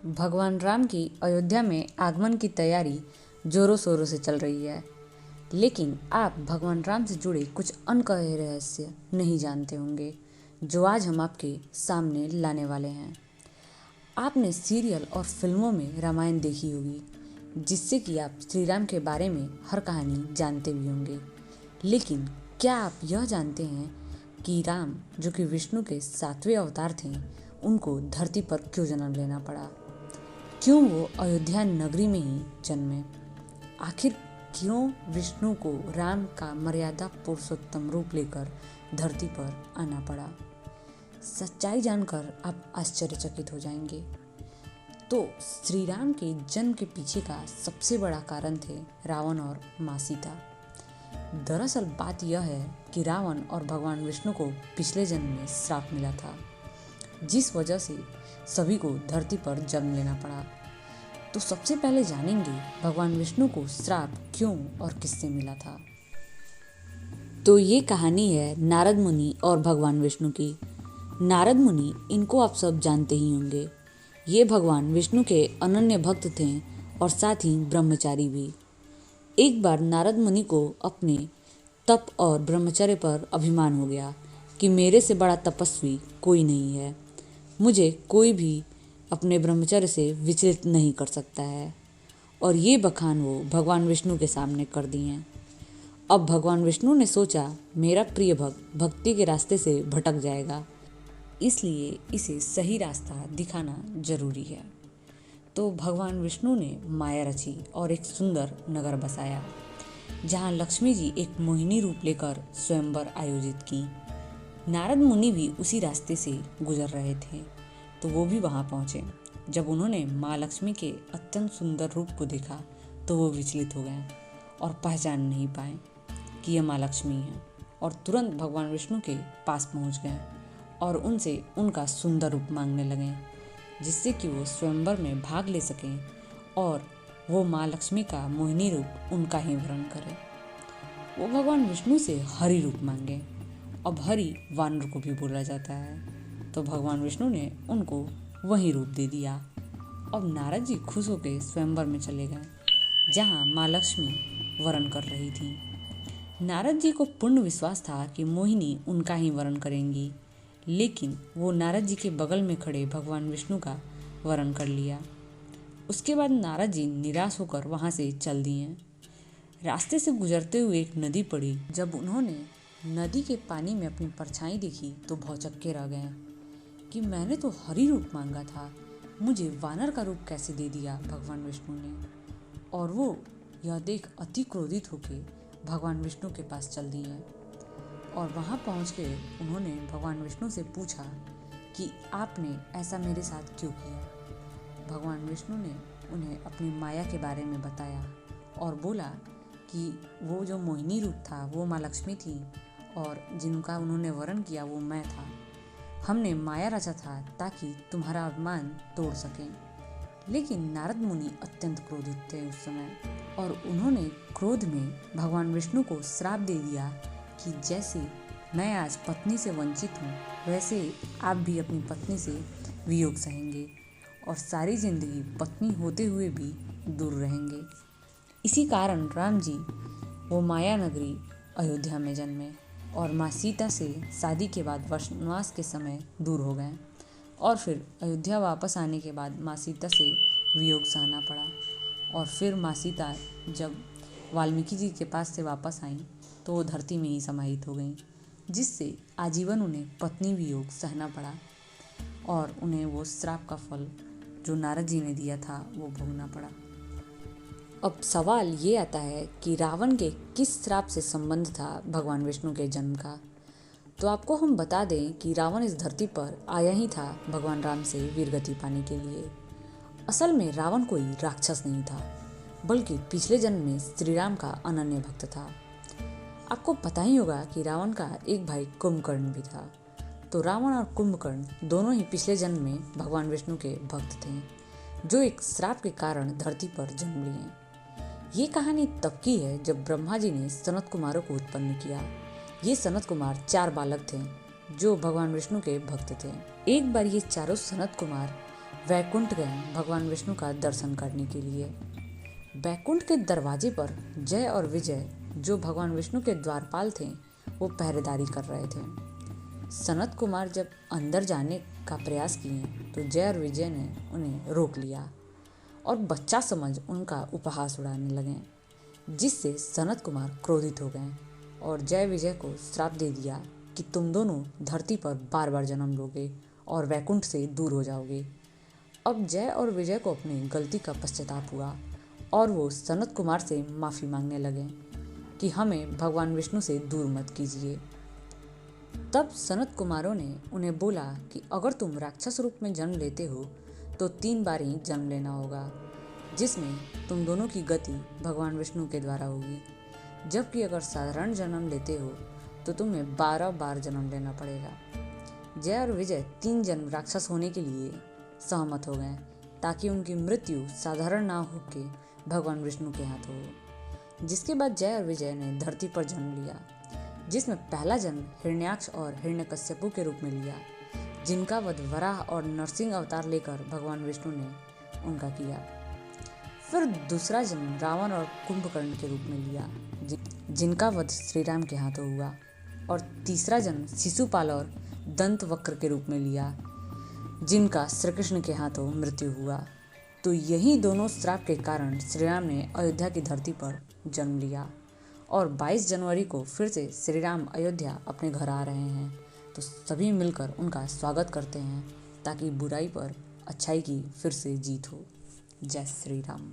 भगवान राम की अयोध्या में आगमन की तैयारी जोरों शोरों से चल रही है, लेकिन आप भगवान राम से जुड़े कुछ अनकहे रहस्य नहीं जानते होंगे, जो आज हम आपके सामने लाने वाले हैं। आपने सीरियल और फिल्मों में रामायण देखी होगी, जिससे कि आप श्री राम के बारे में हर कहानी जानते भी होंगे। लेकिन क्या आप यह जानते हैं कि राम, जो कि विष्णु के 7वें अवतार थे, उनको धरती पर क्यों जन्म लेना पड़ा? क्यों वो अयोध्या नगरी में ही जन्मे? आखिर क्यों विष्णु को राम का मर्यादा पुरुषोत्तम रूप लेकर धरती पर आना पड़ा? सच्चाई जानकर आप आश्चर्यचकित हो जाएंगे। तो श्री राम के जन्म के पीछे का सबसे बड़ा कारण थे रावण और माँ सीता। दरअसल बात यह है कि रावण और भगवान विष्णु को पिछले जन्म में श्राप मिला था, जिस वजह से सभी को धरती पर जन्म लेना पड़ा। तो सबसे पहले जानेंगे भगवान विष्णु को श्राप क्यों और किससे मिला था। तो ये कहानी है नारद मुनि और भगवान विष्णु की। नारद मुनि, इनको आप सब जानते ही होंगे। ये भगवान विष्णु के अनन्य भक्त थे और साथ ही ब्रह्मचारी भी। एक बार नारद मुनि को अपने तप और ब्रह्मचर्य पर अभिमान हो गया कि मेरे से बड़ा तपस्वी कोई नहीं है, मुझे कोई भी अपने ब्रह्मचर्य से विचलित नहीं कर सकता है। और ये बखान वो भगवान विष्णु के सामने कर दिए। अब भगवान विष्णु ने सोचा, मेरा प्रिय भक्त भक्ति के रास्ते से भटक जाएगा, इसलिए इसे सही रास्ता दिखाना जरूरी है। तो भगवान विष्णु ने माया रची और एक सुंदर नगर बसाया, जहाँ लक्ष्मी जी एक मोहिनी रूप लेकर स्वयंवर आयोजित की। नारद मुनि भी उसी रास्ते से गुजर रहे थे, तो वो भी वहाँ पहुँचे। जब उन्होंने माँ लक्ष्मी के अत्यंत सुंदर रूप को देखा, तो वो विचलित हो गए और पहचान नहीं पाए कि यह माँ लक्ष्मी है, और तुरंत भगवान विष्णु के पास पहुँच गए और उनसे उनका सुंदर रूप मांगने लगे, जिससे कि वो स्वयंवर में भाग ले सकें और वो माँ लक्ष्मी का मोहिनी रूप उनका ही वरण करे। वो भगवान विष्णु से हरि रूप मांगे। अब हरि वानर को भी बोला जाता है, तो भगवान विष्णु ने उनको वही रूप दे दिया। अब नारद जी खुश होकर स्वयंवर में चले गए, जहाँ माँ लक्ष्मी वरण कर रही थी। नारद जी को पूर्ण विश्वास था कि मोहिनी उनका ही वरण करेंगी, लेकिन वो नारद जी के बगल में खड़े भगवान विष्णु का वरण कर लिया। उसके बाद नारद जी निराश होकर वहाँ से चल दिए। रास्ते से गुजरते हुए एक नदी पड़ी। जब उन्होंने नदी के पानी में अपनी परछाई देखी, तो भौचक्के रह गए कि मैंने तो हरि रूप मांगा था, मुझे वानर का रूप कैसे दे दिया भगवान विष्णु ने। और वो यह देख अति क्रोधित होकर भगवान विष्णु के पास चल दिए। और वहाँ पहुँच के उन्होंने भगवान विष्णु से पूछा कि आपने ऐसा मेरे साथ क्यों किया। भगवान विष्णु ने उन्हें अपनी माया के बारे में बताया और बोला कि वो जो मोहिनी रूप था वो माँ लक्ष्मी थी, और जिनका उन्होंने वरण किया वो मैं था। हमने माया रचा था ताकि तुम्हारा अभिमान तोड़ सकें। लेकिन नारद मुनि अत्यंत क्रोधित थे उस समय, और उन्होंने क्रोध में भगवान विष्णु को श्राप दे दिया कि जैसे मैं आज पत्नी से वंचित हूँ, वैसे आप भी अपनी पत्नी से वियोग सहेंगे और सारी जिंदगी पत्नी होते हुए भी दूर रहेंगे। इसी कारण राम जी वो माया नगरी अयोध्या में जन्मे और माँ सीता से शादी के बाद वनवास के समय दूर हो गए, और फिर अयोध्या वापस आने के बाद माँ सीता से वियोग सहना पड़ा। और फिर माँ सीता जब वाल्मीकि जी के पास से वापस आईं, तो वो धरती में ही समाहित हो गईं, जिससे आजीवन उन्हें पत्नी वियोग सहना पड़ा और उन्हें वो श्राप का फल जो नारद जी ने दिया था वो भोगना पड़ा। अब सवाल ये आता है कि रावण के किस श्राप से संबंध था भगवान विष्णु के जन्म का। तो आपको हम बता दें कि रावण इस धरती पर आया ही था भगवान राम से वीरगति पाने के लिए। असल में रावण कोई राक्षस नहीं था, बल्कि पिछले जन्म में श्री राम का अनन्य भक्त था। आपको पता ही होगा कि रावण का एक भाई कुंभकर्ण भी था। तो रावण और कुंभकर्ण दोनों ही पिछले जन्म में भगवान विष्णु के भक्त थे, जो एक श्राप के कारण धरती पर जन्म लिए। ये कहानी तब की है जब ब्रह्मा जी ने सनत कुमारों को उत्पन्न किया। ये सनत कुमार 4 बालक थे जो भगवान विष्णु के भक्त थे। एक बार ये चारों सनत कुमार वैकुंठ गए भगवान विष्णु का दर्शन करने के लिए। वैकुंठ के दरवाजे पर जय और विजय, जो भगवान विष्णु के द्वारपाल थे, वो पहरेदारी कर रहे थे। सनत कुमार जब अंदर जाने का प्रयास किए तो जय और विजय ने उन्हें रोक लिया और बच्चा समझ उनका उपहास उड़ाने लगे, जिससे सनत कुमार क्रोधित हो गए और जय विजय को श्राप दे दिया कि तुम दोनों धरती पर बार बार जन्म लोगे और वैकुंठ से दूर हो जाओगे। अब जय और विजय को अपनी गलती का पश्चाताप हुआ और वो सनत कुमार से माफ़ी मांगने लगे कि हमें भगवान विष्णु से दूर मत कीजिए। तब सनत कुमारों ने उन्हें बोला कि अगर तुम राक्षस रूप में जन्म लेते हो तो 3 बार ही जन्म लेना होगा, जिसमें तुम दोनों की गति भगवान विष्णु के द्वारा होगी, जबकि अगर साधारण जन्म लेते हो तो तुम्हें 12 बार जन्म लेना पड़ेगा। जय और विजय 3 जन्म राक्षस होने के लिए सहमत हो गए ताकि उनकी मृत्यु साधारण ना होके भगवान विष्णु के हाथ हो। जिसके बाद जय और विजय ने धरती पर जन्म लिया, जिसमें पहला जन्म हिरण्याक्ष और हिरण्यकश्यपु के रूप में लिया, जिनका वध वराह और नरसिंह अवतार लेकर भगवान विष्णु ने उनका किया। फिर दूसरा जन्म रावण और कुंभकर्ण के रूप में लिया, जिनका वध श्री राम के हाथों हुआ। और तीसरा जन्म शिशुपाल और दंतवक्र के रूप में लिया, जिनका श्री कृष्ण के हाथों मृत्यु हुआ। तो यही दोनों श्राप के कारण श्री राम ने अयोध्या की धरती पर जन्म लिया और 22 जनवरी को फिर से श्री राम अयोध्या अपने घर आ रहे हैं। तो सभी मिलकर उनका स्वागत करते हैं ताकि बुराई पर अच्छाई की फिर से जीत हो। जय श्री राम।